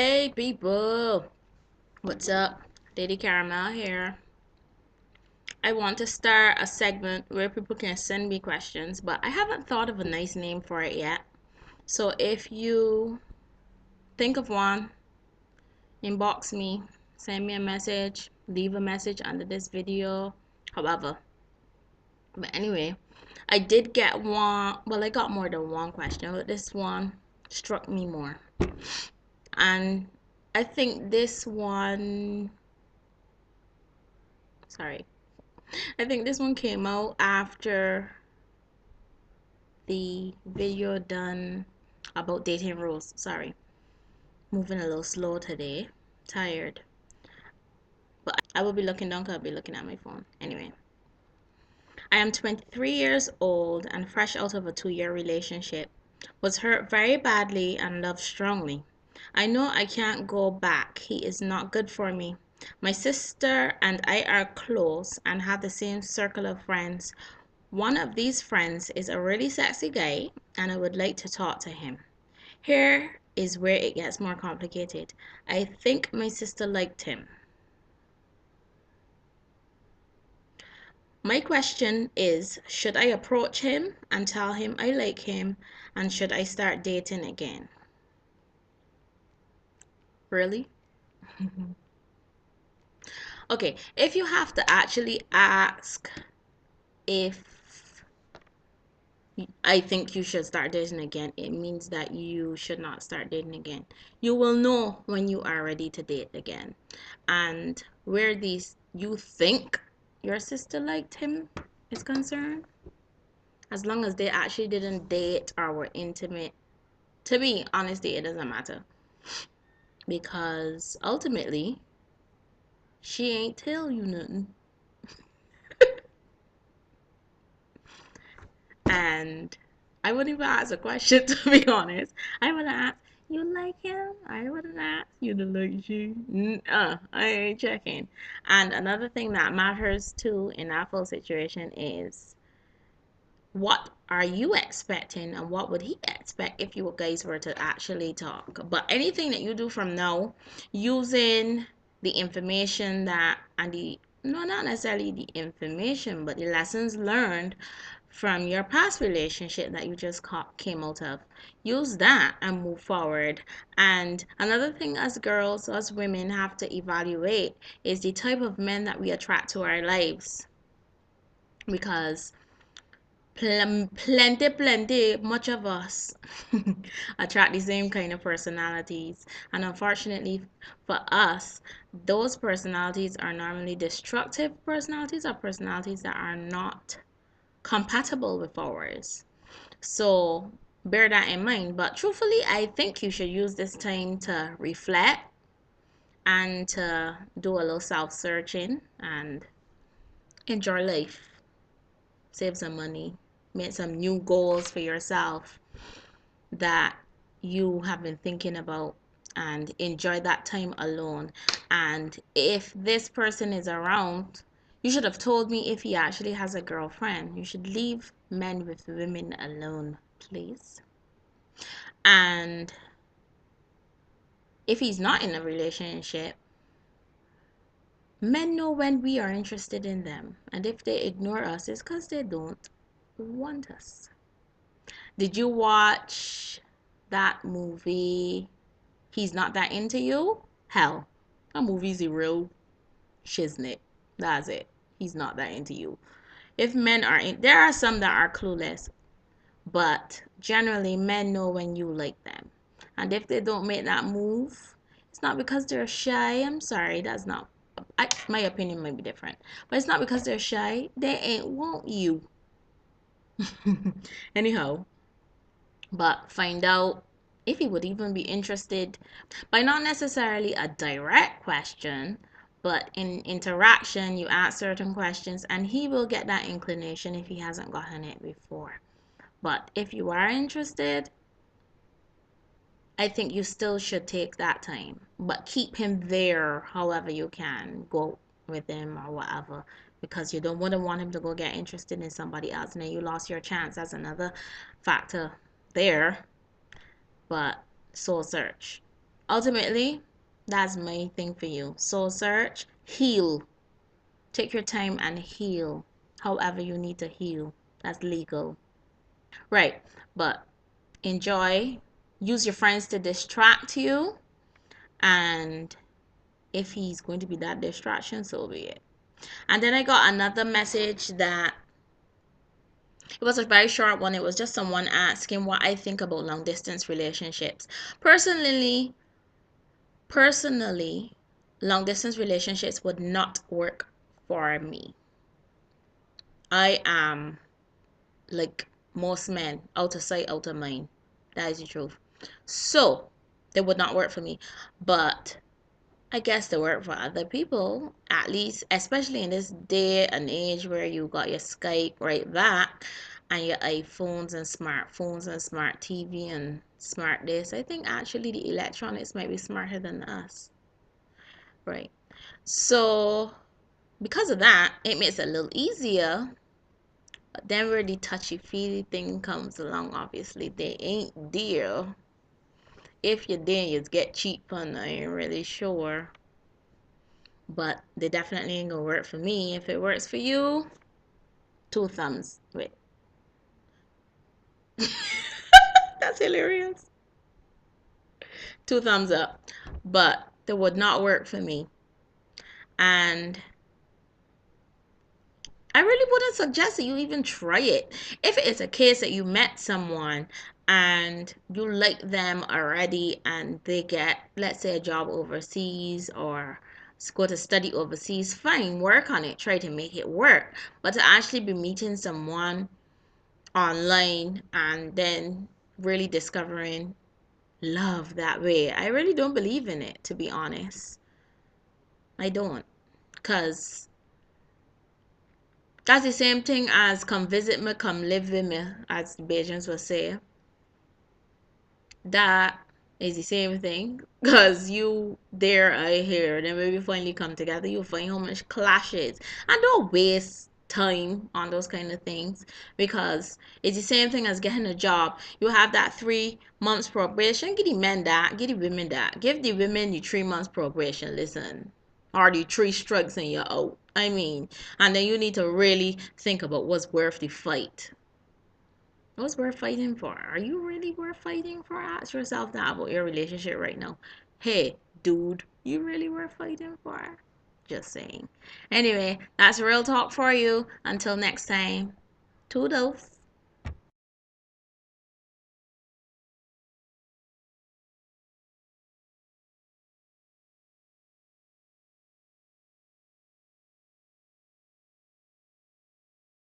Hey people, what's up? Lady Caramel here. I want to start a segment where people can send me questions, but I haven't thought of a nice name for it yet. So if you think of one, inbox me, send me a message, leave a message under this video, however. But anyway, I did get one, well, I got more than one question, but this one struck me more. And I think this one, sorry. I think this one came out after the video done about dating rules. Sorry, moving a little slow today. Tired. But I will be looking down because I'll be looking at my phone. Anyway, I am 23 years old and fresh out of a 2-year relationship. Was hurt very badly and loved strongly. I know I can't go back. He is not good for me. My sister and I are close and have the same circle of friends. One of these friends is a really sexy guy, and I would like to talk to him. Here is where it gets more complicated. I think my sister liked him. My question is, should I approach him and tell him I like him, and should I start dating again? Really? Okay, if you have to actually ask if I think you should start dating again, it means that you should not start dating again. You will know when you are ready to date again. And where these you think your sister liked him is concerned, as long as they actually didn't date or were intimate, to me, honestly, it doesn't matter. Because ultimately, she ain't tell you nothing. And I wouldn't even ask a question, to be honest. I would ask, you like him? I wouldn't ask you to like you. I ain't checking. And another thing that matters too in that full situation is, what are you expecting and what would he expect if you guys were to actually talk? But anything that you do from now, using the information that, and the, no, not necessarily the information, but the lessons learned from your past relationship that you just came out of, use that and move forward. And another thing, as girls, as women, have to evaluate is the type of men that we attract to our lives, because plenty much of us attract the same kind of personalities, and unfortunately for us, those personalities are normally destructive personalities, or personalities that are not compatible with ours. So bear that in mind. But truthfully, I think you should use this time to reflect and to do a little self-searching and enjoy life, save some money, make some new goals for yourself that you have been thinking about, and enjoy that time alone. And if this person is around, you should have told me if he actually has a girlfriend. You should leave men with women alone, please. And if he's not in a relationship, men know when we are interested in them. And if they ignore us, it's because they don't want us. Did you watch that movie, He's Not That Into You? Hell, that movie's a real shiznit. That's it. He's not that into you. If men are in, there are some that are clueless, but generally men know when you like them. And if they don't make that move, it's not because they're shy. I'm sorry, that's not, my opinion might be different, but it's not because they're shy. They ain't want you. Anyhow, but find out if he would even be interested by not necessarily a direct question, but in interaction, you ask certain questions and he will get that inclination if he hasn't gotten it before. But if you are interested, I think you still should take that time, but keep him there however you can. Go with him or whatever, because you wouldn't want him to go get interested in somebody else and then you lost your chance. That's another factor there. But soul search. Ultimately, that's my thing for you. Soul search, heal. Take your time and heal. However you need to heal. That's legal. Right. But enjoy. Use your friends to distract you. And if he's going to be that distraction, so be it. And then I got another message that it was a very short one. It was just someone asking what I think about long distance relationships. Personally, personally, long distance relationships would not work for me. I am like most men, out of sight, out of mind. That is the truth. So, they would not work for me. But I guess they work for other people, at least, especially in this day and age where you got your Skype right back and your iPhones and smartphones and smart TV and smart this. I think actually the electronics might be smarter than us, right? So, because of that, it makes it a little easier. But then where the touchy-feely thing comes along, obviously, they ain't dear. If you're there, you get cheap and I ain't really sure. But they definitely ain't gonna work for me. If it works for you, two thumbs. Wait. That's hilarious. Two thumbs up. But they would not work for me. And I really wouldn't suggest that you even try it. If it is a case that you met someone and you like them already and they get, let's say, a job overseas or go to study overseas, fine, work on it, try to make it work. But to actually be meeting someone online and then really discovering love that way, I really don't believe in it, to be honest. I don't. Because that's the same thing as come visit me, come live with me, as the Bajans will say. That is the same thing. Because you there, I here, then when we finally come together, you'll find how much clashes. And don't waste time on those kind of things because it's the same thing as getting a job. You have that 3 months probation. Give the men that, give the women that. Give the women the 3 months probation. Listen. Or the 3 strikes and you're out. I mean, and then you need to really think about what's worth the fight. What's worth fighting for? Are you really worth fighting for? Ask yourself that about your relationship right now. Hey, dude, you really worth fighting for? Just saying. Anyway, that's real talk for you. Until next time, toodles.